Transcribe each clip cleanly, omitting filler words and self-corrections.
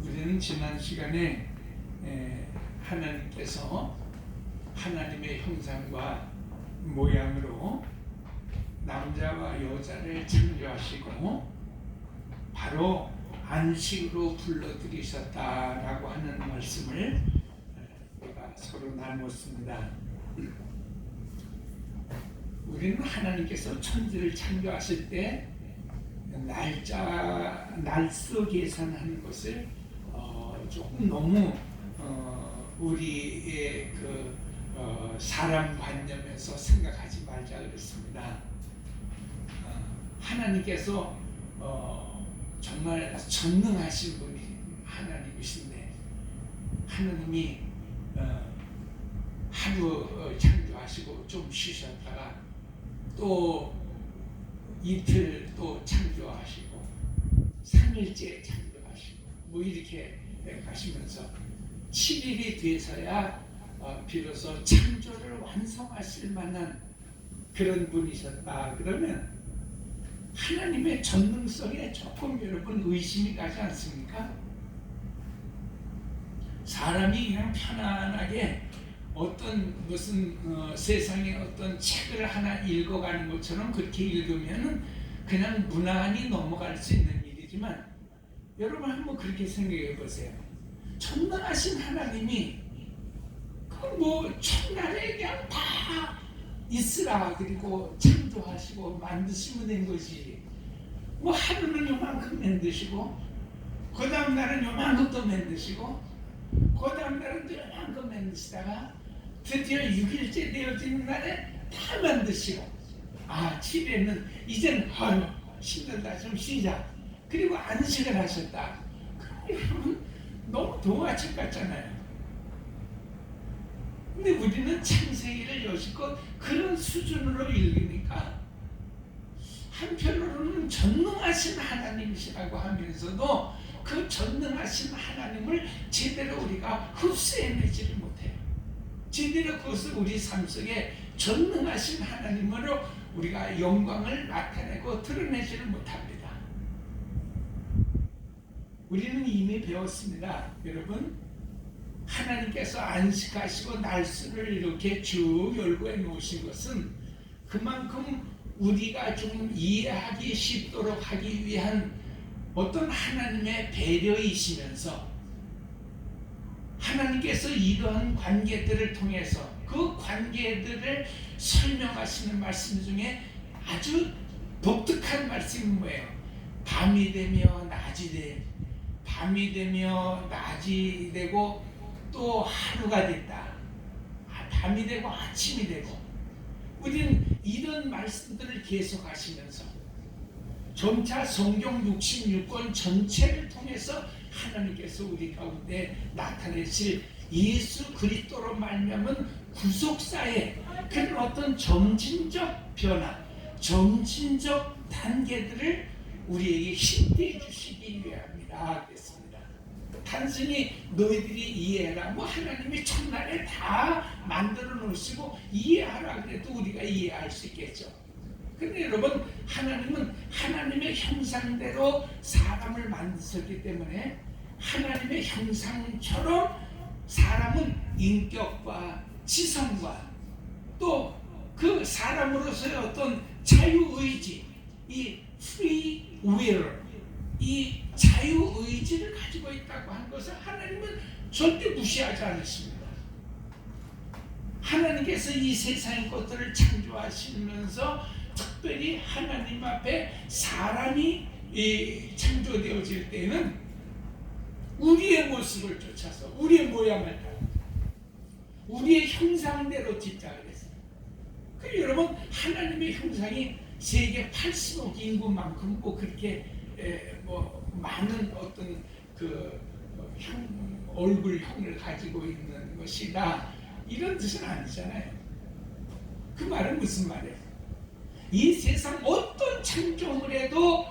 우리는 지난 시간에 하나님께서 하나님의 형상과 모양으로 남자와 여자를 창조하시고 바로 안식으로 불러들이셨다라고 하는 말씀을 우리가 서로 나눴습니다. 우리는 하나님께서 천지를 창조하실 때 날수 계산하는 것을 조금 너무 우리의 사람 관념에서 생각하지 말자 그랬습니다. 하나님께서 정말 전능하신 분이 하나님이신데 하나님이 하루 창조하시고 좀 쉬셨다가 또 이틀 또 창조하시고 3일째 창조하시고 뭐 이렇게 가시면서 7일이 돼서야 비로소 창조를 완성하실 만한 그런 분이셨다. 그러면 하나님의 전능성에 조금 여러분 의심이 가지 않습니까? 사람이 그냥 편안하게 어떤 무슨 세상에 어떤 책을 하나 읽어가는 것처럼 그렇게 읽으면 그냥 무난히 넘어갈 수 있는 일이지만 여러분 한번 그렇게 생각해 보세요. 전능하신 하나님이 뭐 첫날에 그냥 다 있으라 그리고 창조하시고 만드시면 된 것이 뭐 하루는 요만큼 만드시고 그 다음 날은 요만큼 또 만드시고 그 다음 날은 또 요만큼 만드시다가 드디어 6일째 되어지는 날에 다 만드시고 7일에는 이제는 힘들다 좀 쉬자 그리고 안식을 하셨다. 그러면 너무 동화책 같잖아요. 근데 우리는 창세기를 여실껏 그런 수준으로 읽으니까 한편으로는 전능하신 하나님이시라고 하면서도 그 전능하신 하나님을 제대로 우리가 흡수해내지를 못해요. 제대로 그것을 우리 삶 속에 전능하신 하나님으로 우리가 영광을 나타내고 드러내지를 못합니다. 우리는 이미 배웠습니다. 여러분, 하나님께서 안식하시고 날수를 이렇게 쭉 열고 해놓으신 것은 그만큼 우리가 좀 이해하기 쉽도록 하기 위한 어떤 하나님의 배려이시면서 하나님께서 이러한 관계들을 통해서 그 관계들을 설명하시는 말씀 중에 아주 독특한 말씀이 뭐예요? 밤이 되며 낮이 돼, 밤이 되며 낮이 되고 또 하루가 됐다. 밤이 되고 아침이 되고 우리는 이런 말씀들을 계속 하시면서 점차 성경 66권 전체를 통해서 하나님께서 우리 가운데 나타내실 예수 그리스도로 말미암은 구속사의 그런 어떤 점진적 변화, 점진적 단계들을 우리에게 힌트해 주시기 위함이라 그랬습니다. 단순히 너희들이 이해해라 뭐 하나님이 첫날에 다 만들어 놓으시고 이해하라 그래도 우리가 이해할 수 있겠죠. 근데 여러분 하나님은 하나님의 형상대로 사람을 만드셨기 때문에 하나님의 형상처럼 사람은 인격과 지성과 또 그 사람으로서의 어떤 자유의지 이 free will 이 자유의지를 가지고 있다고 하는 것을 하나님은 절대 무시하지 않으십니다. 하나님께서 이 세상의 것들을 창조하시면서 특별히 하나님 앞에 사람이 창조되어질 때는 우리의 모습을 쫓아서 우리의 모양을 따라 우리의 형상대로 짓자 그랬어요. 그리고 여러분 하나님의 형상이 세계 80억 인구만큼 뭐 그렇게 뭐 많은 어떤 얼굴형을 가지고 있는 것이다 이런 뜻은 아니잖아요. 그 말은 무슨 말이에요? 이 세상 어떤 창조물에도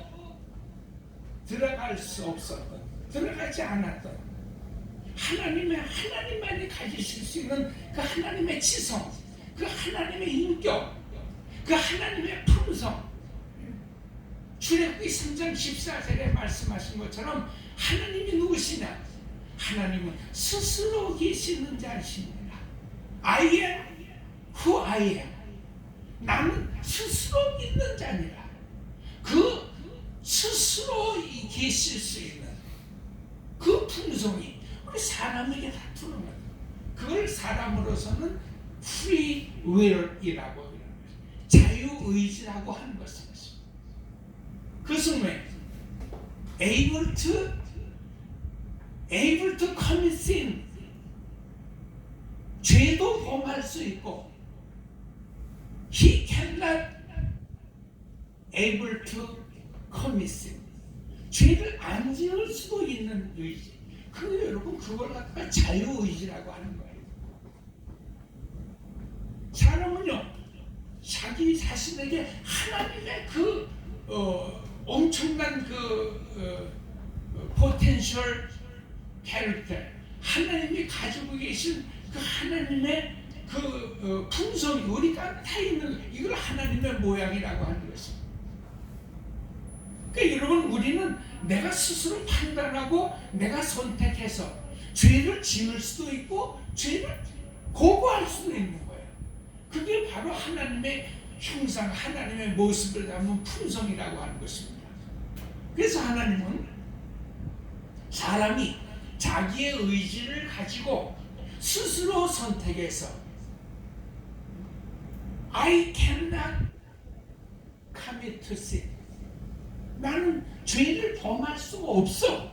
들어갈 수 없었던, 들어가지 않았던 하나님만이 가지실 수 있는 그 하나님의 지성, 그 하나님의 인격, 그 하나님의 품성, 출애굽기 3장 14절에 말씀하신 것처럼 하나님이 누구시냐? 하나님은 스스로 계시는 자이십니다. I am who I am. 나는 스스로 있는 자니라. 그 스스로 계실 수 있는 그 풍성이 우리 사람에게 다 주는 거예요. 그걸 사람으로서는 free will이라고 하는 거예요. 자유의지라고 하는 것입니다. 그것은 왜? able to commit sin. 죄도 범할 수 있고 he cannot able to commit sin. 죄를 안 지을 수도 있는 의지. 그 여러분 그걸 갖다가 자유의지라고 하는 거예요. 사람은요 자기 자신에게 하나님의 그 엄청난 그 포텐셜 캐릭터, 하나님이 가지고 계신 그 하나님의 그 품성이 우리가 다 있는, 이걸 하나님의 모양이라고 하는 것입니다. 그러니까 여러분 우리는 내가 스스로 판단하고 내가 선택해서 죄를 지을 수도 있고 죄를 고고할 수도 있는 거예요. 그게 바로 하나님의 형상, 하나님의 모습을 담은 품성이라고 하는 것입니다. 그래서 하나님은 사람이 자기의 의지를 가지고 스스로 선택해서 I cannot commit to sin. 나는 죄를 범할 수가 없어.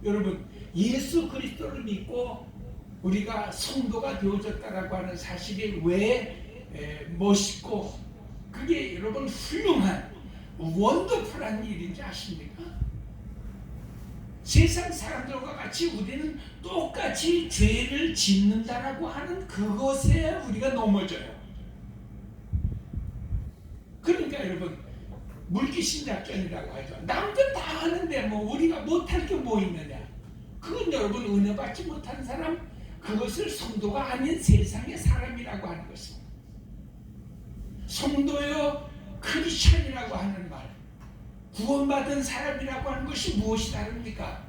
여러분 예수 그리스도를 믿고 우리가 성도가 되어졌다라고 하는 사실이 왜 멋있고 그게 여러분 훌륭한 원더풀한 일인지 아십니까? 세상 사람들과 같이 우리는 똑같이 죄를 짓는다라고 하는 그것에 우리가 넘어져요. 그러니까 여러분 물귀신작전이라고 하죠. 남들 다 하는데 뭐 우리가 못할 게 뭐 있느냐. 그건 여러분 은혜 받지 못한 사람, 그것을 성도가 아닌 세상의 사람이라고 하는 것입니다. 성도요 크리스천이라고 하는 말, 구원받은 사람이라고 하는 것이 무엇이 다릅니까?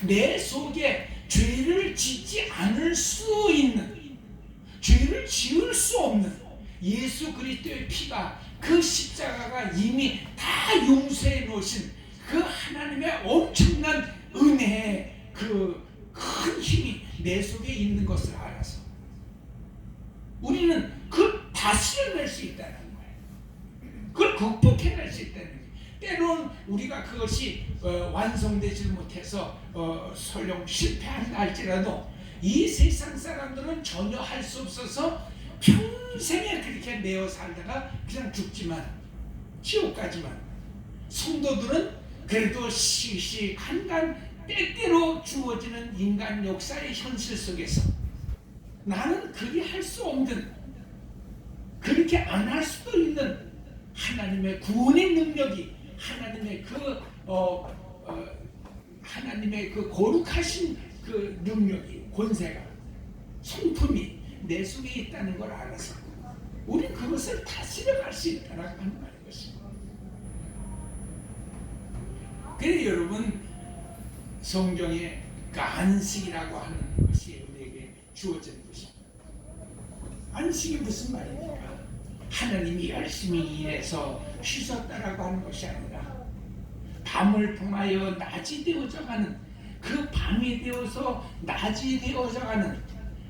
내 속에 죄를 짓지 않을 수 있는, 죄를 지을 수 없는 예수 그리스도의 피가, 그 십자가가 이미 다 용서해 놓으신 그 하나님의 엄청난 은혜의 그 큰 힘이 내 속에 있는 것을 알아서 우리는 그 다스려낼 수 있다는 거예요. 그걸 극복해낼 수 있다는 거예요. 때론 우리가 그것이 완성되지 못해서 설령 실패한다 할지라도 이 세상 사람들은 전혀 할 수 없어서 평생에 그렇게 내어 살다가 그냥 죽지만, 지옥까지만. 성도들은 그래도 시시한간 때때로 주어지는 인간 역사의 현실 속에서 나는 그리 할 수 없는, 그렇게 안 할 수도 있는 하나님의 구원의 능력이, 하나님의 하나님의 그 거룩하신 그 능력이, 권세가, 성품이 내 속에 있다는 걸 알아서 우리는 그것을 다스려갈 수 있다는 말인 것입니다. 그래서 여러분 성경에 그 안식이라고 하는 것이 우리에게 주어진 것입니다. 안식이 무슨 말입니까? 하나님이 열심히 일해서 쉬셨다라고 하는 것이 아니라 밤을 통하여 낮이 되어져가는, 그 밤이 되어서 낮이 되어져가는,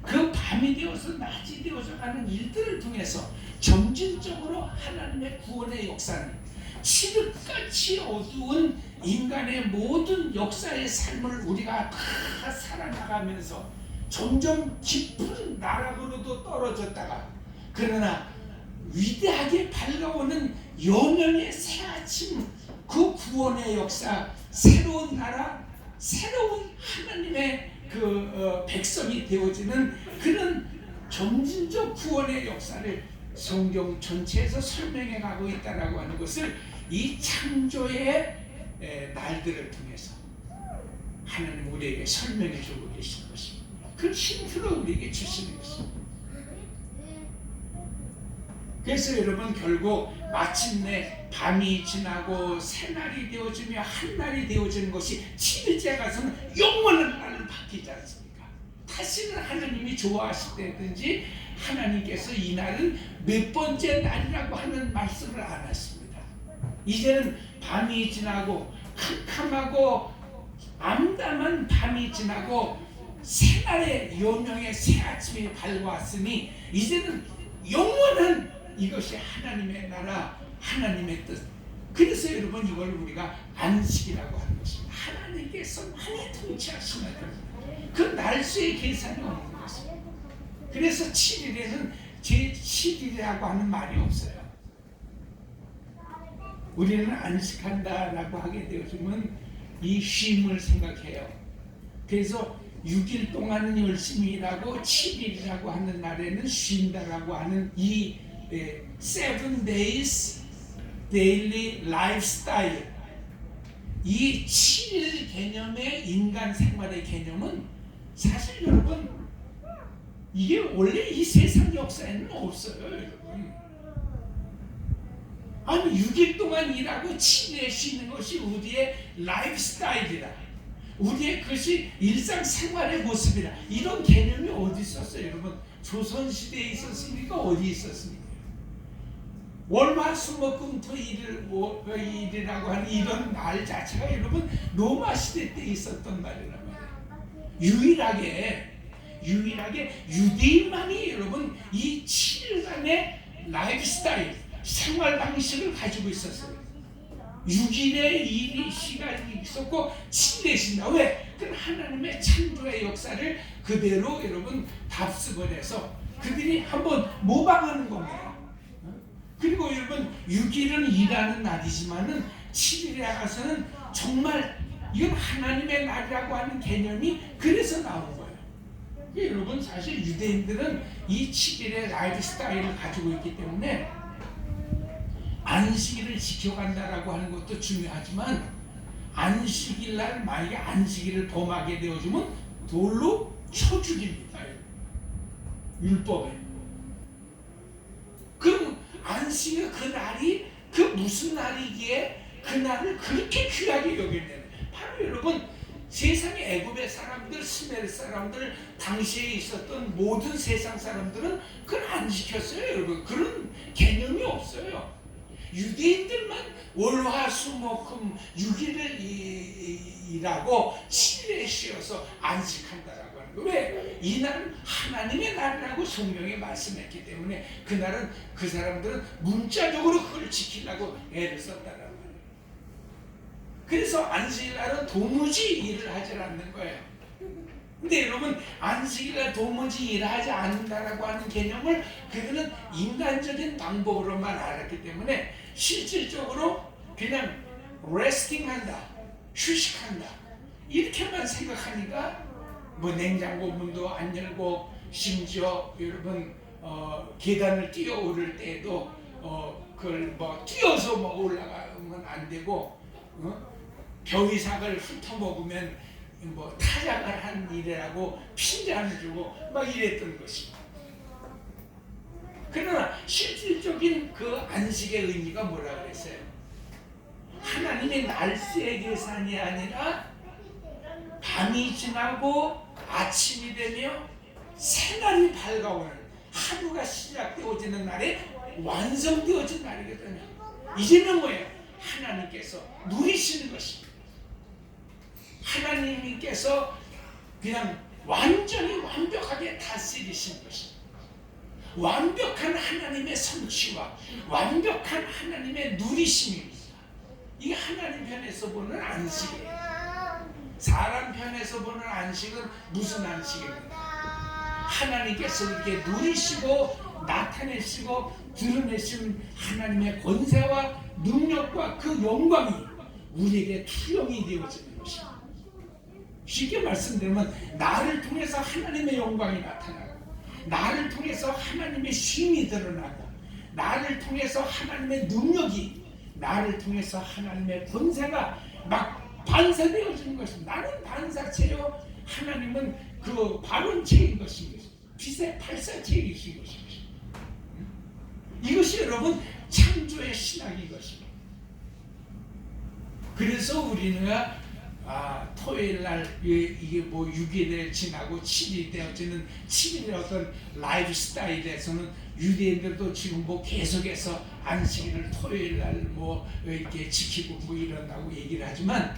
그 밤이 되어서 낮이 되어져가는 일들을 통해서 점진적으로 하나님의 구원의 역사는 칠흑같이 어두운 인간의 모든 역사의 삶을 우리가 다 살아나가면서 점점 깊은 나락으로도 떨어졌다가, 그러나 위대하게 밝아오는 영영의 새 아침, 그 구원의 역사, 새로운 나라, 새로운 하나님의 그 백성이 되어지는 그런 점진적 구원의 역사를 성경 전체에서 설명해 가고 있다라고 하는 것을 이 창조의 날들을 통해서 하나님 우리에게 설명해 주고 계신 것입니다. 그 힌트를 우리에게 주시는 것입니다. 그래서 여러분 결국 마침내 밤이 지나고 새날이 되어지며 한날이 되어지는 것이 7일째 가서는 영원한 날을 바뀌지 않습니까? 다시는 하나님이 좋아하실 때든지 하나님께서 이 날은 몇 번째 날이라고 하는 말씀을 안 하십니다. 이제는 밤이 지나고 캄캄하고 암담한 밤이 지나고 새날의 요명의 새 아침이 밝아왔으니 이제는 영원한 이것이 하나님의 나라, 하나님의 뜻. 그래서 여러분 이걸 우리가 안식이라고 하는 것입니다. 하나님께서 많이 통치하시는 그 날수의 계산이 없는 것입니다. 그래서 7일에는 제7일이라고 하는 말이 없어요. 우리는 안식한다라고 하게 되어지면 이 쉼을 생각해요. 그래서 6일 동안은 열심히 일하고 7일이라고 하는 날에는 쉰다라고 하는 이 7 days daily lifestyle, 이 7일 개념의 인간 생활의 개념은 사실 여러분 이게 원래 이 세상 역사에는 없어요. 여러분 아니 6일 동안 일하고 7일에 쉬는 것이 우리의 라이프스타일이라, 우리의 그것이 일상생활의 모습이라, 이런 개념이 어디 있었어요? 여러분 조선시대에 있었습니까? 어디 있었습니까? 월화수목금토일이라고 하는 이런 날 자체가 여러분 로마 시대 때 있었던 말이란 말이에요. 유일하게 유대인만이 여러분 이 7일간의 라이프스타일, 생활 방식을 가지고 있었어요. 6일의 일이 시간이 있었고 7일의 쉰다. 왜? 그 하나님의 창조의 역사를 그대로 여러분 답습을 해서 그들이 한번 모방하는 겁니다. 그리고 여러분 6일은 일하는 날이지만은 7일에 가서는 정말 이건 하나님의 날이라고 하는 개념이 그래서 나온 거예요. 여러분 사실 유대인들은 이 7일의 라이프 스타일을 가지고 있기 때문에 안식일을 지켜간다라고 하는 것도 중요하지만 안식일 날 만약에 안식일을 범하게 되어지면 돌로 쳐 죽입니다. 율법에. 그럼 안식일 그 날이 그 무슨 날이기에 그 날을 그렇게 귀하게 여겼냐면 바로 여러분 세상의 애굽의 사람들, 스멜 사람들, 당시에 있었던 모든 세상 사람들은 그걸 안 지켰어요. 여러분 그런 개념이 없어요. 유대인들만 월화수목금 6일을 일하고 7일에 쉬어서 안식한다라고 하는 거예요. 왜? 이 날은 하나님의 날이라고 성경에 말씀했기 때문에 그날은 그 사람들은 문자적으로 그걸 지키려고 애를 썼다라는 거예요. 그래서 안식일날은 도무지 일을 하지 않는 거예요. 근데 여러분 안식일날 도무지 일하지 않는다라고 하는 개념을 그들은 인간적인 방법으로만 알았기 때문에 실질적으로 그냥 레스팅한다, 휴식한다 이렇게만 생각하니까 뭐 냉장고 문도 안 열고 심지어 여러분 계단을 뛰어 오를 때도 그걸 뭐 뛰어서 뭐 올라가면 안 되고 벼이삭을 훑어 먹으면 뭐 타작을 한 일이라고 핀잔을 주고 막 이랬던 것입니다. 그러나 실질적인 그 안식의 의미가 뭐라 그랬어요? 하나님의 날수의 계산이 아니라 밤이 지나고 아침이 되며 새날이 밝아오는 하루가 시작되어지는 날에 완성되어진 날이거든요. 이제는 뭐예요? 하나님께서 누리시는 것입니다. 하나님께서 그냥 완전히 완벽하게 다스리신 것입니다. 완벽한 하나님의 성취와 완벽한 하나님의 누리심입니다. 이게 하나님 편에서 보는 안식이에요. 사람 편에서 보는 안식은 무슨 안식입니까? 하나님께서 이렇게 누리시고 나타내시고 드러내신 하나님의 권세와 능력과 그 영광이 우리에게 투영이 되어지는 것입니다. 쉽게 말씀드리면 나를 통해서 하나님의 영광이 나타나고 나를 통해서 하나님의 쉼이 드러나고 나를 통해서 하나님의 능력이 나를 통해서 하나님의 권세가 막 반사되어지는 것입니다. 나는 반사체요 하나님은 그 발원체인 것인 것입니다. 빛의 발사체이신 것입니다. 이것이 여러분 창조의 신학인 것입니다. 그래서 우리는 토요일 날 이게 뭐 6일에 지나고 7일 되어지는 7일의 어떤 라이프 스타일에서는 유대인들도 지금 뭐 계속해서 안식일을 토요일 날 뭐 이렇게 지키고 뭐 이런다고 얘기를 하지만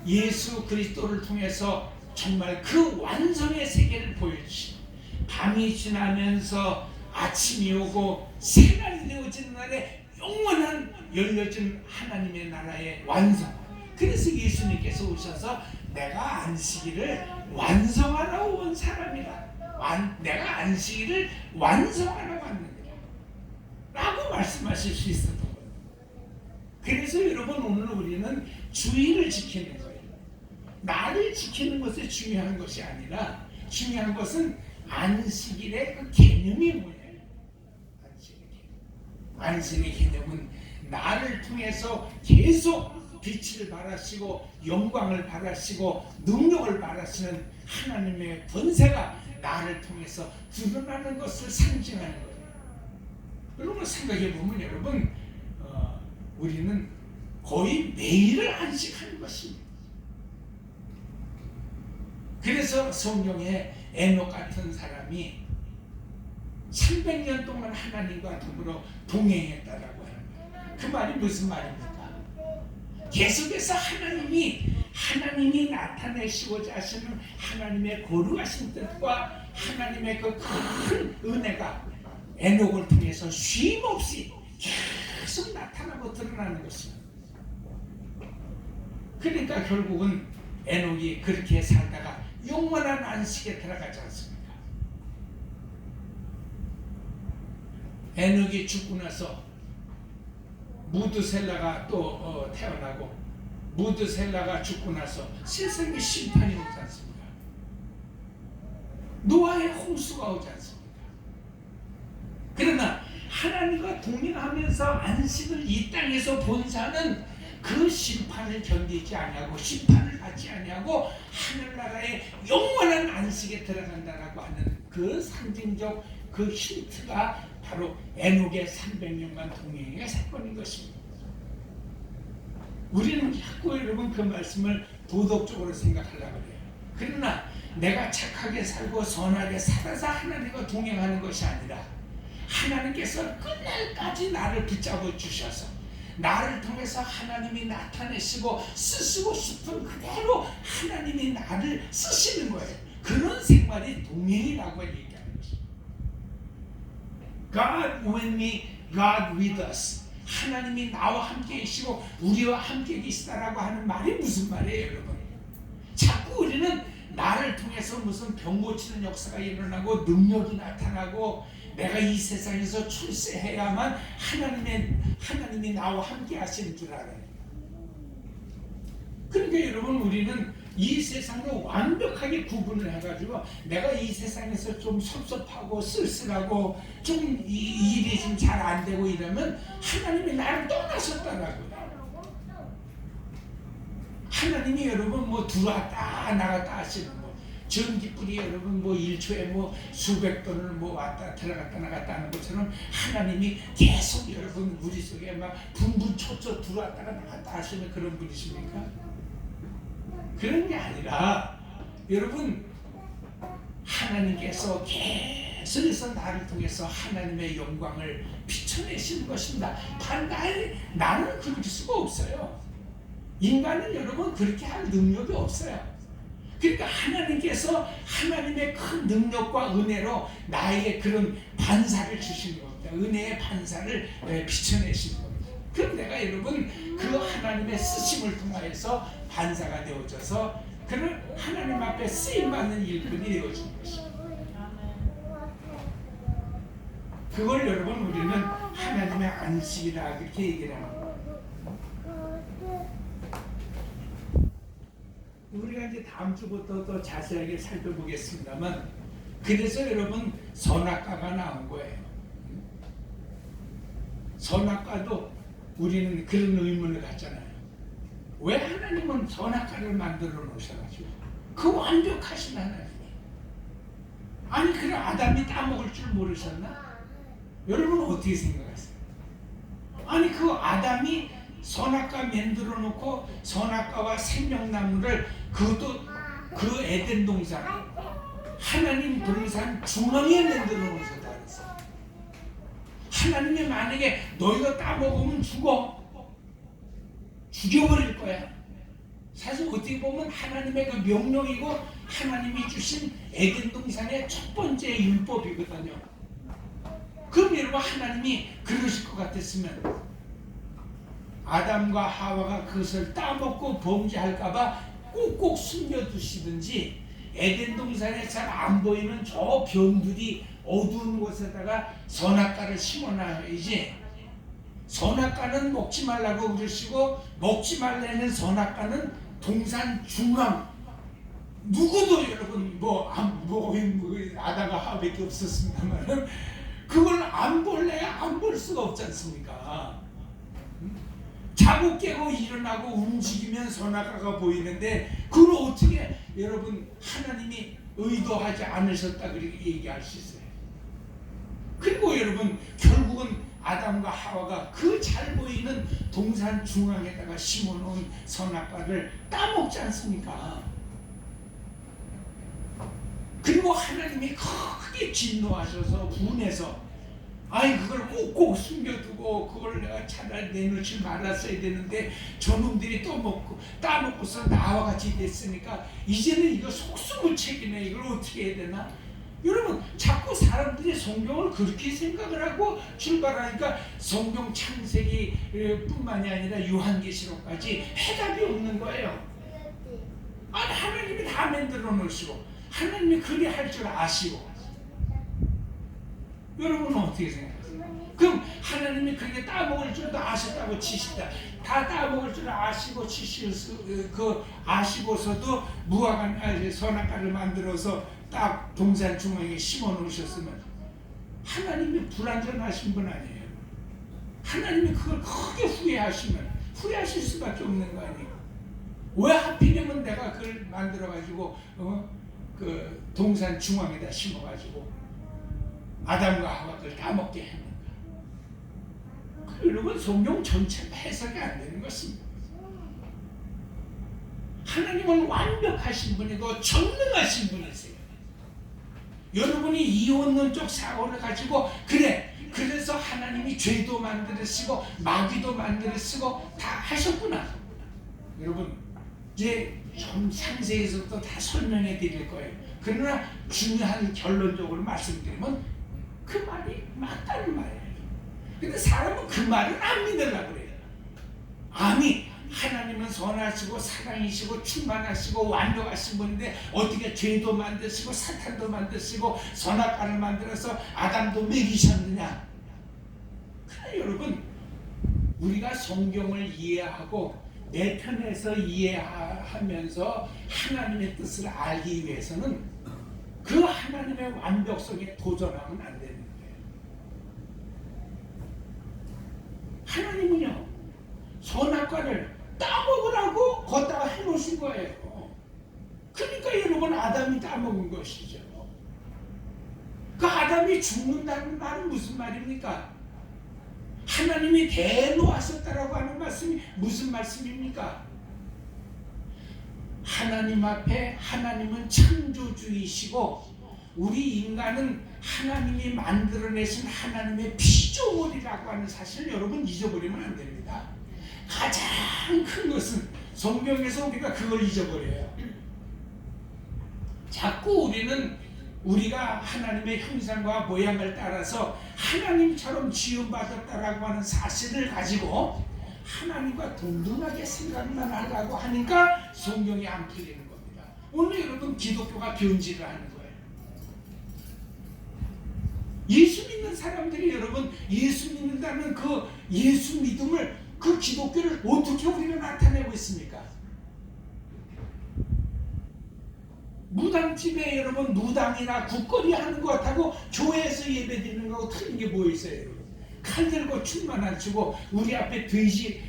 예수 그리스도를 통해서 정말 그 완성의 세계를 보여주신, 밤이 지나면서 아침이 오고 새날이 되어지는 날에 영원한 열려진 하나님의 나라의 완성. 그래서 예수님께서 오셔서 내가 안식일을 완성하러 온 사람이다. 내가 안식일을 완성하러 왔느니라 라고 말씀하실 수 있었던 거예요. 그래서 여러분 오늘 우리는 주일을 지키는 거예요. 나를 지키는 것이 중요한 것이 아니라 중요한 것은 안식일의 그 개념이 뭐예요? 안식의 개념은 나를 통해서 계속 빛을 발하시고 영광을 발하시고 능력을 발하시는 하나님의 권세가 나를 통해서 드러나는 것을 상징하는 거예요. 여러분 생각해 보면 여러분 우리는 거의 매일을 안식하는 것입니다. 그래서 성경에 에녹 같은 사람이 300년 동안 하나님과 더불어 동행했다라고 하는 거예요. 그 말이 무슨 말입니까? 계속해서 하나님이 나타내시고자 하시는 하나님의 거룩하신 뜻과 하나님의 그 큰 은혜가 에녹을 통해서 쉼없이 계속 나타나고 드러나는 것입니다. 그러니까 결국은 에녹이 그렇게 살다가 영원한 안식에 들어가지 않습니까? 에녹이 죽고 나서 무드셀라가 또 태어나고 무드셀라가 죽고 나서 세상에 심판이 오지 않습니까? 노아의 홍수가 오지 않습니까? 그러나 하나님과 동행하면서 안식을 이 땅에서 본 자는 그 심판을 견디지 아니하고 심판을 받지 아니하고 하늘나라의 영원한 안식에 들어간다라고 하는 그 상징적 그 힌트가 바로 에녹의 300년간 동행의 사건인 것입니다. 우리는 자꾸 여러분 그 말씀을 도덕적으로 생각하려고 해요. 그러나 내가 착하게 살고 선하게 살아서 하나님과 동행하는 것이 아니라 하나님께서 끝날까지 나를 붙잡아 주셔서 나를 통해서 하나님이 나타내시고 쓰시고 싶은 그대로 하나님이 나를 쓰시는 거예요. 그런 생활이 동행이라고 얘기하는 것입니다. God with me, God with us. 하나님이 나와 함께 계시고 우리와 함께 계시다라고 하는 말이 무슨 말이에요, 여러분? 자꾸 우리는 나를 통해서 무슨 병 고치는 역사가 일어나고 능력이 나타나고 내가 이 세상에서 출세해야만 하나님이 나와 함께 하시는 줄 알아요. 그러니까 여러분 우리는 이 세상을 완벽하게 구분을 해가지고 내가 이 세상에서 좀 섭섭하고 쓸쓸하고 좀 일이 좀 잘 안 되고 이러면 하나님이 나를 떠나셨다라고요. 하나님이 여러분 뭐 들어왔다 나갔다 하시는 거 전기불이 여러분 뭐 1초에 뭐 수백 톤을 뭐 왔다 들어갔다 나갔다 하는 것처럼 하나님이 계속 여러분 우리 속에 막 분분초초 들어왔다가 나갔다 하시는 그런 분이십니까? 그런 게 아니라 여러분 하나님께서 계속해서 나를 통해서 하나님의 영광을 비춰내시는 것입니다. 나는 그럴 수가 없어요. 인간은 여러분 그렇게 할 능력이 없어요. 그러니까 하나님께서 하나님의 큰 능력과 은혜로 나에게 그런 반사를 주시는 겁니다. 은혜의 반사를 비춰내시는 겁니다. 그럼 내가 여러분 그 하나님의 쓰심을 통하여서 반사가 되어져서 그는 하나님 앞에 쓰임받는 일꾼이 되어지는 것입니다. 그걸 여러분 우리는 하나님의 안식이라 그렇게 얘기를 하는 거예요. 우리가 이제 다음 주부터 더 자세하게 살펴보겠습니다만 그래서 여러분 선악과가 나온 거예요. 선악과도 우리는 그런 의문을 갖잖아요. 왜 하나님은 선악과를 만들어 놓으셔가지고 그 완벽하신 하나님 아니 그럼 아담이 따먹을 줄 모르셨나? 여러분 어떻게 생각하세요? 아니 그 아담이 선악과 만들어 놓고 선악과와 생명나무를 그것도 그 에덴 동산 하나님 동산 중앙에 만들어 놓으셨다 그랬어. 하나님이 만약에 너희가 따먹으면 죽여버릴 거야. 사실 어떻게 보면 하나님의 그 명령이고 하나님이 주신 에덴 동산의 첫 번째 율법이거든요. 그럼 여러분 하나님이 그러실 것 같았으면 아담과 하와가 그것을 따먹고 범죄할까봐 꼭꼭 숨겨두시든지 에덴 동산에 잘 안 보이는 저 변들이 어두운 곳에다가 선악과를 심어놔야지. 선악과는 먹지 말라고 그러시고 먹지 말라는 선악과는 동산 중앙 누구도 여러분 아담과 하와밖에 없었습니다만은 그걸 안 볼래야 안 볼 수가 없지 않습니까? 자고 깨고 일어나고 움직이면 선악과가 보이는데 그걸 어떻게 여러분 하나님이 의도하지 않으셨다 그렇게 얘기할 수 있어요. 그리고 여러분 결국은 아담과 하와가 그 잘 보이는 동산 중앙에다가 심어놓은 선악과를 따먹지 않습니까? 그리고 하나님이 크게 진노하셔서 분해서 아니 그걸 꼭꼭 숨겨두고 그걸 내가 차라리 내놓지 말았어야 되는데 저놈들이 또 먹고 따먹고서 나와 같이 됐으니까 이제는 이거 속수무책이네. 이걸 어떻게 해야 되나? 여러분 자꾸 사람들이 성경을 그렇게 생각을 하고 출발하니까 성경 창세기 뿐만이 아니라 요한계시록까지 해답이 없는 거예요. 아니 하나님이 다 만들어 놓으시고 하나님이 그리 할 줄 아시고 여러분은 어떻게 생각하세요? 그럼 하나님이 그렇게 따먹을 줄도 아셨다고 치시다. 다 따먹을 줄 아시고 아시고서도 선악과를 만들어서 딱 동산 중앙에 심어 놓으셨으면 하나님이 불완전하신 분 아니에요. 하나님이 그걸 크게 후회하실 수밖에 없는 거 아니에요. 왜 하필이면 내가 그걸 만들어가지고 그 동산 중앙에다 심어가지고 아담과 하와 그걸 다 먹게 했는가? 여러분 성경 전체가 해석이 안 되는 것입니다. 하나님은 완벽하신 분이고 전능하신 분이세요. 여러분이 이혼론적 사고를 가지고 그래서 하나님이 죄도 만들으시고 마귀도 만들으시고 다 하셨구나. 여러분 이제 좀 상세해서 또 다 설명해 드릴 거예요. 그러나 중요한 결론적으로 말씀드리면 그 말이 맞다는 말이에요. 근데 사람은 그 말을 안 믿으려고 그래요. 아니 하나님은 선하시고 사랑이시고 충만하시고 완벽하신 분인데 어떻게 죄도 만드시고 사탄도 만드시고 선악과를 만들어서 아담도 먹이셨느냐. 그래 여러분 우리가 성경을 이해하고 내 편에서 이해하면서 하나님의 뜻을 알기 위해서는 그 하나님의 완벽성에 도전하면 안 되는 거예요. 하나님은요 선악과를 따먹으라고 걷다가 해놓으신 거예요. 그러니까 여러분 아담이 따먹은 것이죠. 그 아담이 죽는다는 말은 무슨 말입니까? 하나님이 대노하셨다라고 하는 말씀이 무슨 말씀입니까? 하나님 앞에 하나님은 창조주이시고 우리 인간은 하나님이 만들어내신 하나님의 피조물이라고 하는 사실을 여러분 잊어버리면 안 됩니다. 가장 큰 것은 성경에서 우리가 그걸 잊어버려요. 자꾸 우리가 하나님의 형상과 모양을 따라서 하나님처럼 지음받았다라고 하는 사실을 가지고 하나님과 동등하게 생각만 하려고 하니까 성경이 안 풀리는 겁니다. 오늘 여러분 기독교가 변질을 하는 거예요. 예수 믿는 사람들이 여러분 예수 믿는다는 그 예수 믿음을 그 기독교를 어떻게 우리가 나타내고 있습니까? 무당집에 여러분 무당이나 국거리 하는 것하고 교회에서 예배드리는 거하고 틀린 게 뭐 있어요? 여러분? 칼 들고 춤만 안 추고 우리 앞에 돼지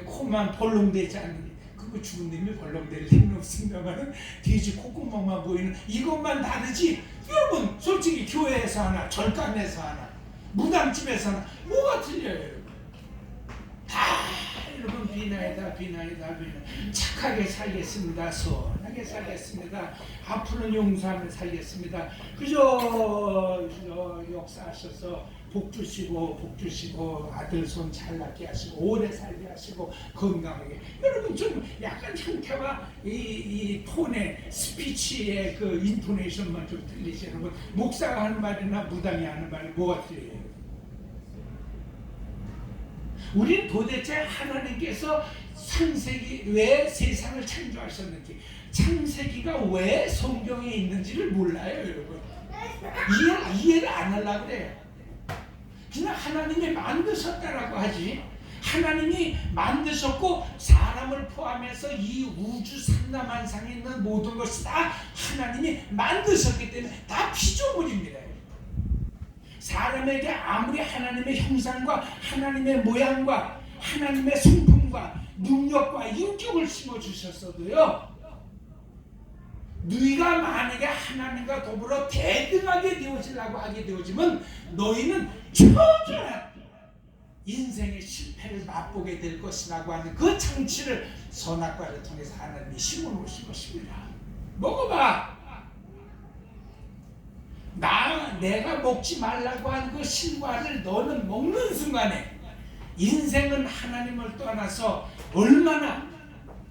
코만 벌렁대지 않는 그거 죽은 놈이 벌렁댈 힘은 없습니다만 돼지 콧구멍만 보이는 이것만 다르지. 여러분 솔직히 교회에서 하나 절간에서 하나 무당집에서는 뭐가 틀려요, 여러분? 다 여러분 비나이다. 착하게 살겠습니다. 선하게 살겠습니다. 앞으로는 용서하며 살겠습니다. 그저 역사하셔서 복 주시고 아들 손 잘 낳게 하시고 오래 살게 하시고 건강하게. 여러분 좀 약간 형태와 이 톤의 스피치의 그 인토네이션만 좀 틀리시는 분. 목사가 하는 말이나 무당이 하는 말이 뭐가 틀려요? 우린 도대체 하나님께서 창세기 왜 세상을 창조하셨는지, 창세기가 왜 성경에 있는지를 몰라요, 여러분. 이해를 안 하려고 그래요. 그냥 하나님이 만드셨다라고 하지. 하나님이 만드셨고 사람을 포함해서 이 우주 삼라만상에 있는 모든 것이 다 하나님이 만드셨기 때문에 다 피조물입니다. 사람에게 아무리 하나님의 형상과 하나님의 모양과 하나님의 성품과 능력과 인격을 심어주셨어도요, 너희가 만약에 하나님과 더불어 대등하게 되어지려고 하게 되어지면 너희는 처절한 인생의 실패를 맛보게 될 것이라고 하는 그 장치를 선악과를 통해서 하나님이 심어놓으신 것입니다. 먹어봐. 내가 먹지 말라고 한 그 신과를 너는 먹는 순간에 인생은 하나님을 떠나서 얼마나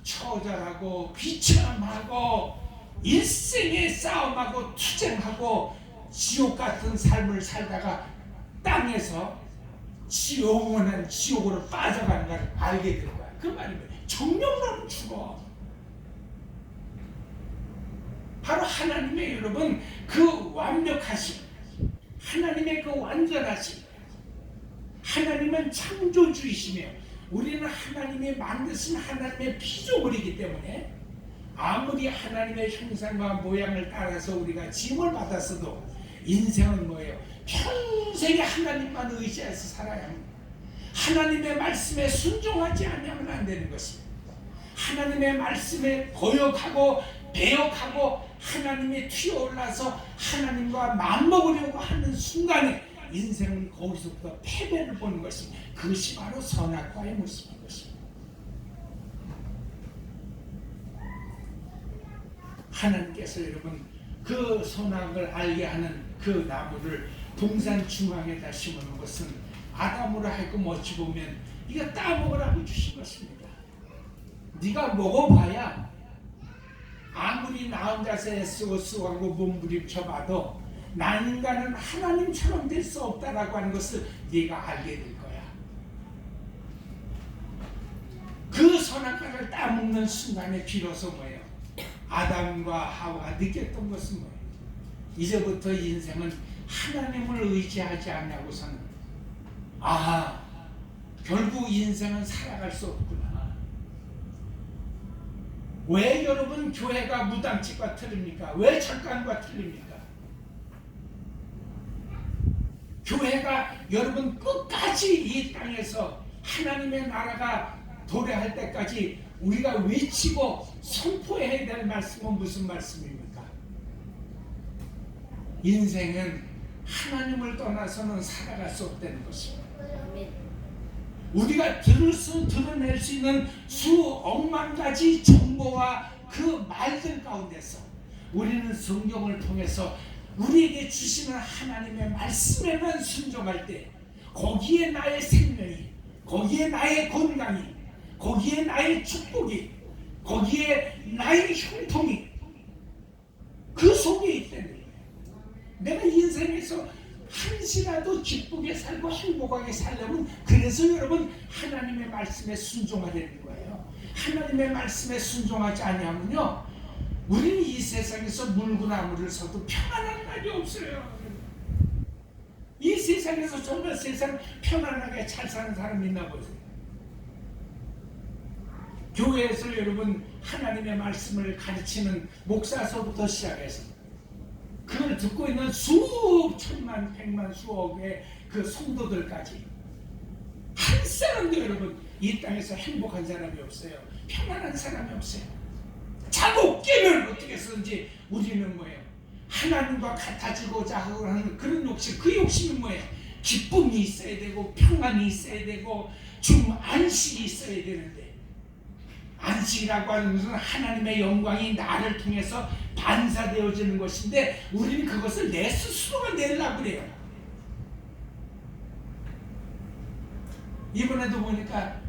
처절하고 비참하고 일생의 싸움하고 투쟁하고 지옥 같은 삶을 살다가 땅에서 영원한 지옥으로 빠져가는 걸 알게 될 거야. 그 말이면 정령으로는 죽어. 바로 하나님의 여러분 그 완벽하심, 하나님의 그 완전하심, 하나님은 창조주이시며 우리는 하나님이 만드신 하나님의 피조물이기 때문에 아무리 하나님의 형상과 모양을 따라서 우리가 짐을 받았어도 인생은 뭐예요? 평생에 하나님만 의지해서 살아야 합니다. 하나님의 말씀에 순종하지 않으면 안 되는 것입니다. 하나님의 말씀에 거역하고 배역하고 하나님이 튀어올라서 하나님과 맞먹으려고 하는 순간에 인생은 거기서부터 패배를 보는 것입니다. 그것이 바로 선악과의 모습인 것입니다. 하나님께서 여러분 그 선악을 알게 하는 그 나무를 동산 중앙에다 심어놓은 것은 아담으로 하여금 어찌 보면 이거 따먹으라고 주신 것입니다. 네가 먹어봐야 아무리 나 혼자서 애쓰고 수고하고 몸부림쳐봐도 나 인간은 하나님처럼 될 수 없다라고 하는 것을 네가 알게 될 거야. 그 선악과를 따먹는 순간에 비로소 뭐예요? 아담과 하와가 느꼈던 것은 뭐예요? 이제부터 인생은 하나님을 의지하지 않냐고서는 결국 인생은 살아갈 수 없구나. 왜 여러분 교회가 무당집과 틀립니까? 왜 철간과 틀립니까? 교회가 여러분 끝까지 이 땅에서 하나님의 나라가 도래할 때까지 우리가 외치고 선포해야 될 말씀은 무슨 말씀입니까? 인생은 하나님을 떠나서는 살아갈 수 없다는 것입니다. 우리가 드러낼 수 있는 수억만 가지 정보와 그 말들 가운데서 우리는 성경을 통해서 우리에게 주시는 하나님의 말씀에만 순종할 때 거기에 나의 생명이, 거기에 나의 건강이, 거기에 나의 축복이, 거기에 나의 형통이 그 속에 있다는 거예요. 내가 인생에서 한시라도 기쁘게 살고 행복하게 살려면 그래서 여러분 하나님의 말씀에 순종해야 되는 거예요. 하나님의 말씀에 순종하지 않으면요 우리는 이 세상에서 물구나무를 서도 평안한 날이 없어요. 이 세상에서 정말 세상 편안하게 잘 사는 사람 있나 보세요. 교회에서 여러분 하나님의 말씀을 가르치는 목사서부터 시작해서 그걸 듣고 있는 수천만, 백만, 수억의 그 성도들까지 한 사람도 여러분 이 땅에서 행복한 사람이 없어요. 평안한 사람이 없어요. 자고 깨면 어떻게 쓰는지 우리는 뭐예요? 하나님과 같아지고자 하는 그런 욕심, 그 욕심이 뭐예요? 기쁨이 있어야 되고 평안이 있어야 되고 좀 안식이 있어야 되는데, 안식이라고 하는 것은 하나님의 영광이 나를 통해서 반사되어지는 것인데 우리는 그것을 내 스스로가 내려고 그래요. 이번에도 보니까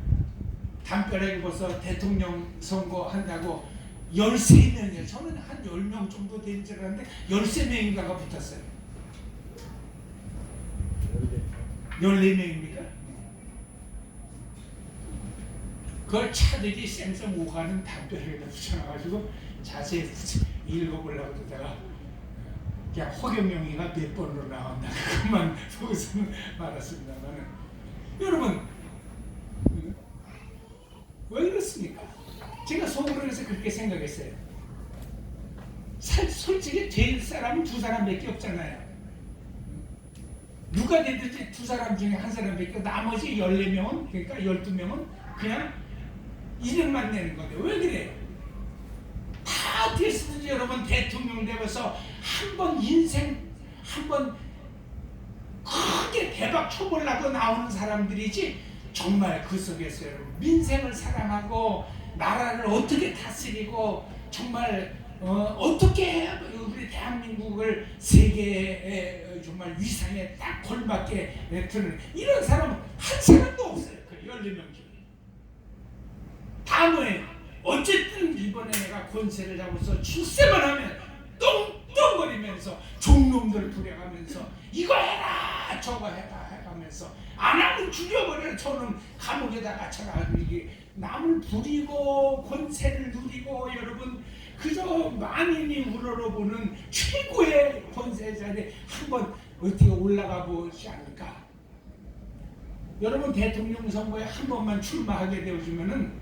담벼락에 벌써 대통령 선거 한다고 13명이에요. 저는 한 10명 정도 된 줄 알았는데 13명인가가 붙었어요. 14명입니까? 그걸 차들이 쌩쌩 오가는 담벼락에다 붙여놔가지고 자세히 읽어보려고 그러다가 그냥 허경영이가 몇 번으로 나왔나 그것만 보고서는 말았습니다만, 여러분 왜 그렇습니까? 제가 속으로 해서 그렇게 생각했어요. 솔직히 될 사람은 두 사람밖에 없잖아요. 누가 되든지 두 사람 중에 한 사람밖에, 나머지 14명은, 그러니까 12명은 그냥 이름만 내는 건데 왜 그래요? 다 됐든지 여러분 대통령 되면서 한번 인생 한번 크게 대박 쳐보려고 나오는 사람들이지, 정말 그 속에서 여러분 민생을 사랑하고 나라를 어떻게 다스리고 정말 어떻게 우리 대한민국을 세계의 정말 위상에 딱 걸맞게 드는 이런 사람은 한 사람도 없어요. 그 14명 중에 다 뭐예요? 어쨌든 이번에 내가 권세를 잡아서 출세만 하면 똥똥거리면서 종놈들 부려가면서 이거 해라 저거 해라 해가면서 안 하면 죽여버려. 저는 감옥에다 갇혀가지고 이게 남을 부리고 권세를 누리고, 여러분 그저 만인이 우러러보는 최고의 권세자리 한번 어떻게 올라가 보지 않을까? 여러분 대통령 선거에 한 번만 출마하게 되어주면은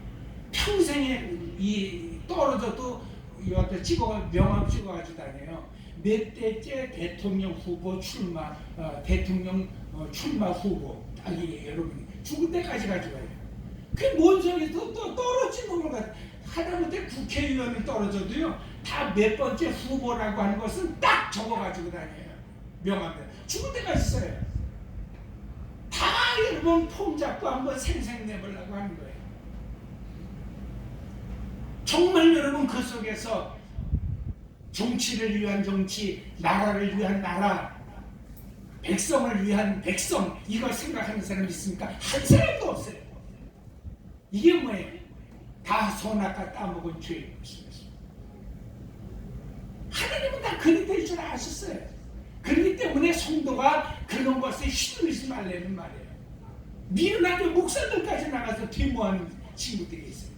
평생에 이 떨어져도 이한테 찍어 명함 찍어가지고 다녀요. 몇 대째 대통령 후보 출마, 대통령 출마 후보 딱이 여러분이 죽을 때까지 가져가요. 그게 뭔 소리도 또 떨어지는 것 같아. 하다못해 국회의원을 떨어져도요 다 몇 번째 후보라고 하는 것은 딱 적어가지고 다녀요. 명함에 죽을 때까지 써요. 다 여러분 폼 잡고 한번 생생내보려고 하는 거예요. 정말 여러분 그 속에서 정치를 위한 정치, 나라를 위한 나라, 백성을 위한 백성, 이걸 생각하는 사람이 있습니까? 한 사람도 없어요. 이게 뭐예요? 다 선악과 따먹은 죄인 것입니다. 하나님은 다 그리 될 줄 아셨어요. 그렇기 때문에 성도가 그런 것에 휘둘리지 말라는 말이에요. 미련하게 목사들까지 나가서 데모하는 친구들이 있어요.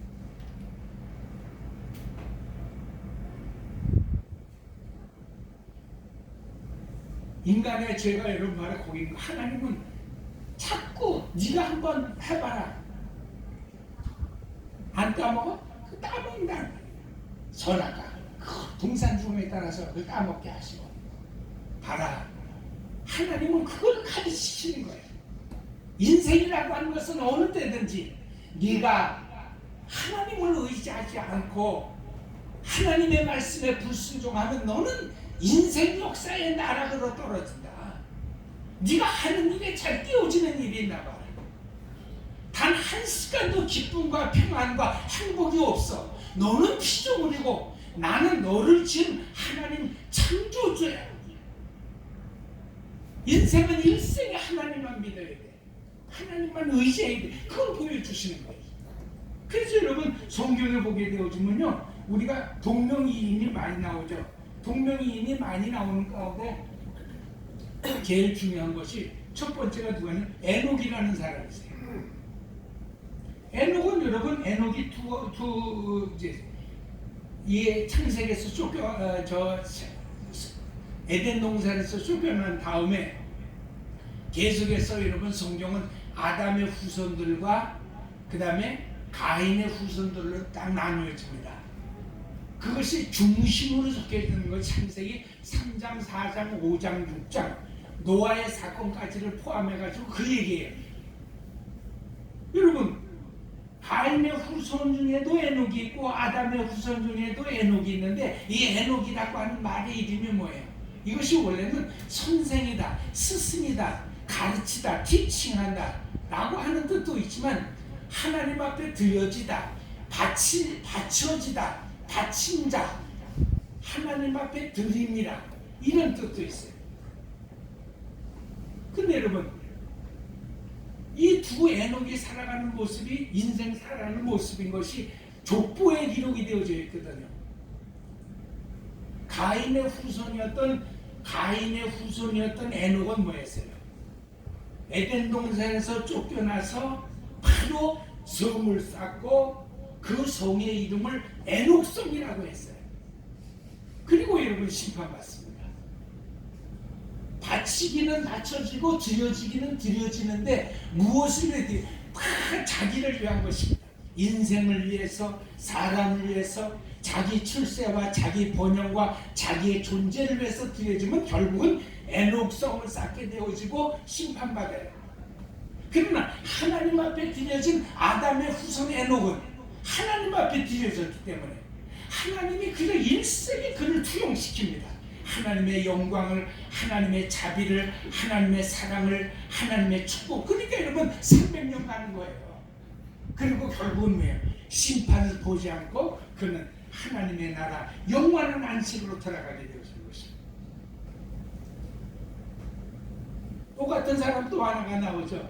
인간의 죄가 여러분 바로 거기 있는 거. 하나님은 자꾸 네가 한번 해봐라. 안 따먹어? 그 따먹는다. 선악과 그 동산중에 따라서 그걸 따먹게 하시고 봐라. 하나님은 그걸 가르치시는 거예요. 인생이라고 하는 것은 어느 때든지 네가 하나님을 의지하지 않고 하나님의 말씀에 불순종하면 너는 인생 역사의 나락으로 떨어진다. 네가 하는 일에 잘 띄워지는 일이 있나 봐. 단 한 시간도 기쁨과 평안과 행복이 없어. 너는 피조물이고 나는 너를 지은 하나님 창조주야. 인생은 일생에 하나님만 믿어야 돼. 하나님만 의지해야 돼. 그걸 보여주시는 거예요. 그래서 여러분 성경을 보게 되어지면요 우리가 동명이인이 많이 나오죠. 동명이인이 많이 나오는 가운데 제일 중요한 것이 첫 번째가 누가냐면 에녹이라는 사람이 있어요. 에녹은 여러분 에녹이 이제 창세기에서 에덴 동산에서 쫓겨난 다음에 계속해서 여러분 성경은 아담의 후손들과 그 다음에 가인의 후손들로 딱 나누어집니다. 그것이 중심으로 적혀있는 것 창세기 3장, 4장, 5장, 6장 노아의 사건까지를 포함해가지고 그 얘기예요. 여러분 가인의 후손 중에도 에녹이 있고 아담의 후손 중에도 에녹이 있는데 이 에녹이라고 하는 말의 이름이 뭐예요? 이것이 원래는 선생이다, 스승이다, 가르치다, 티칭한다 라고 하는 뜻도 있지만 하나님 앞에 드려지다, 바쳐지다, 바친 자, 하나님 앞에 드립니다 이런 뜻도 있어요. 근데 여러분 이 두 에녹이 살아가는 모습이 인생 살아가는 모습인 것이 족보에 기록이 되어져 있거든요. 가인의 후손이었던 에녹은 뭐였어요? 에덴 동산에서 쫓겨나서 바로 성을 쌓고 그 성의 이름을 에녹성이라고 했어요. 그리고 여러분 심판받습니다. 바치기는 바쳐지고 드려지기는 드려지는데 무엇을 해야 다 자기를 위한 것입니다. 인생을 위해서, 사람을 위해서, 자기 출세와 자기 번영과 자기의 존재를 위해서 드려지면 결국은 에녹성을 쌓게 되어지고 심판받아요. 그러나 하나님 앞에 드려진 아담의 후손 에녹은 하나님 앞에 드려졌기 때문에 하나님이 그저 일생에 그를 투영시킵니다. 하나님의 영광을, 하나님의 자비를, 하나님의 사랑을, 하나님의 축복. 그러니까 여러분 300년 가는 거예요. 그리고 결국은 뭐예요? 심판을 보지 않고 그는 하나님의 나라 영원한 안식으로 들어가게 되어진 것입니다. 똑같은 사람 또 하나가 나오죠.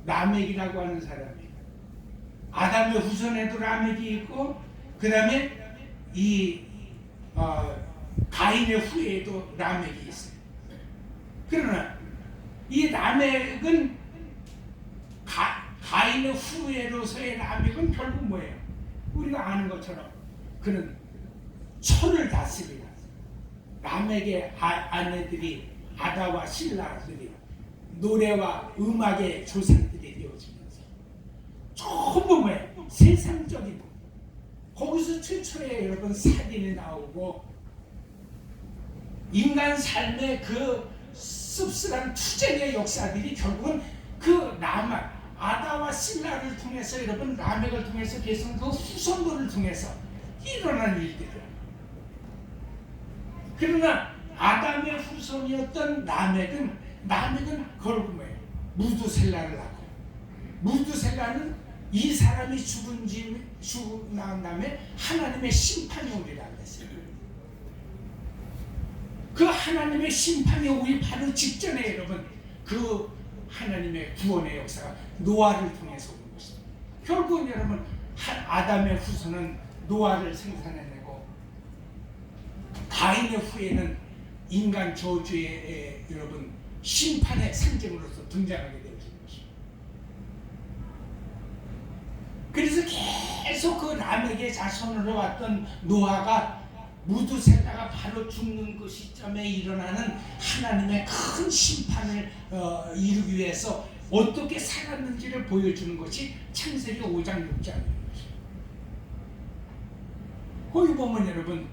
라멕이라고 하는 사람이. 아담의 후손에도 라멕이 있고 그 다음에 가인의 후예에도 라멕이 있어요. 그러나 이 라멕은 가인의 후예로서의 라멕은 결국 뭐예요? 우리가 아는 것처럼 그는 천을 다스리라. 라멕의 아내들이 아다와 실라들이 노래와 음악의 조상들이 되어지면서 전부 뭐예요? 세상적인 거기서 최초에 여러분 살인이 나오고 인간 삶의 그 씁쓸한 투쟁의 역사들이 결국은 그 아다와 실라를 통해서 여러분 라멕을 통해서 계속 그 후손들을 통해서 일어난 일들이에요. 그러나 아담의 후손이었던 라멕은 결국 뭐예요? 무두셀라를 낳고 무두셀라는 이 사람이 죽고 난 다음에 하나님의 심판이 오리라고 했어요. 그 하나님의 심판이 오기 바로 직전에 여러분 그 하나님의 구원의 역사가 노아를 통해서 오는 것입니다. 결국은 여러분 아담의 후손은 노아를 생산해내고 가인의 후예는 인간 저주의 여러분 심판의 상징으로서 등장하게 되어진 것입니다. 그래서 계속 그 라멕의 자손으로 왔던 노아가 무두셀라가 바로 죽는 그 시점에 일어나는 하나님의 큰 심판을 이루기 위해서 어떻게 살았는지를 보여주는 것이 창세기 5장 6장입니다. 거기 보면 여러분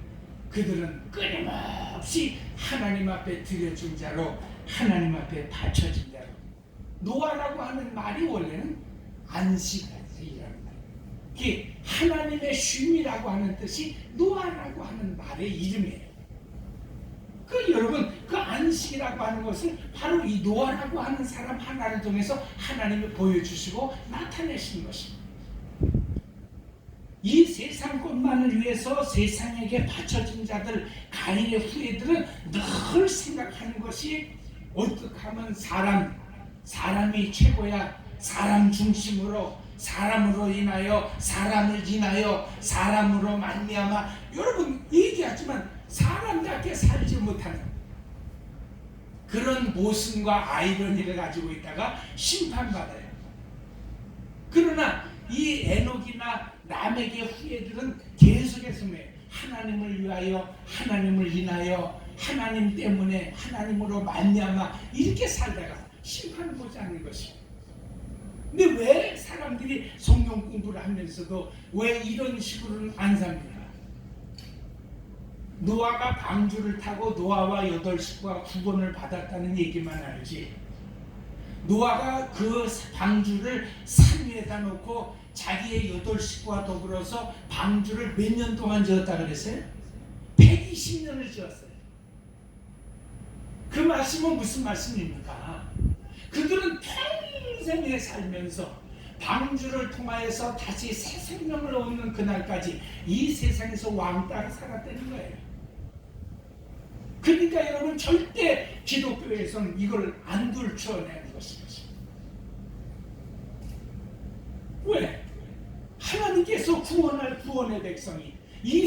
그들은 끊임없이 하나님 앞에 드려진 자로 하나님 앞에 바쳐진 자로 노아라고 하는 말이 원래는 안식이라는 말. 이게 하나님의 쉼이라고 하는 뜻이 노아라고 하는 말의 이름이에요. 그 여러분 그 안식이라고 하는 것을 바로 이 노아라고 하는 사람 하나를 통해서 하나님이 보여주시고 나타내신 것입니다. 이 세상 것만을 위해서 세상에게 바쳐진 자들 가인의 후예들은 늘 생각하는 것이 어떻게 하면 사람이 최고야. 사람 중심으로 사람으로 인하여 사람을 인하여 사람으로 말미암아 여러분 얘기하지만 사람답게 살지 못하는 그런 모순과 아이러니를 가지고 있다가 심판받아요. 그러나 이 에녹이나 라멕의 후예들은 계속해서 하나님을 위하여 하나님을 인하여 하나님 때문에 하나님으로 말미암아 이렇게 살다가 심판을 보지 않는 것입니다. 근데 왜 사람들이 성경 공부를 하면서도 왜 이런 식으로는 안 삽니까? 노아가 방주를 타고 노아와 8식구가 구원을 받았다는 얘기만 알지, 노아가 그 방주를 산 위에다 놓고 자기의 8식구와 더불어서 방주를 몇 년 동안 지었다 그랬어요? 120년을 지었어요. 그 말씀은 무슨 말씀입니까? 그 그들은 평생에 살면서 방주를 통하여서 다시 새 생명을 얻는 그날까지 이 세상에서 왕따로 살았다는 거예요. 그러니까 여러분 절대 기독교에서는 이걸 안 들춰내는 것입니다. 왜? 하나님께서 구원할 구원의 백성이 이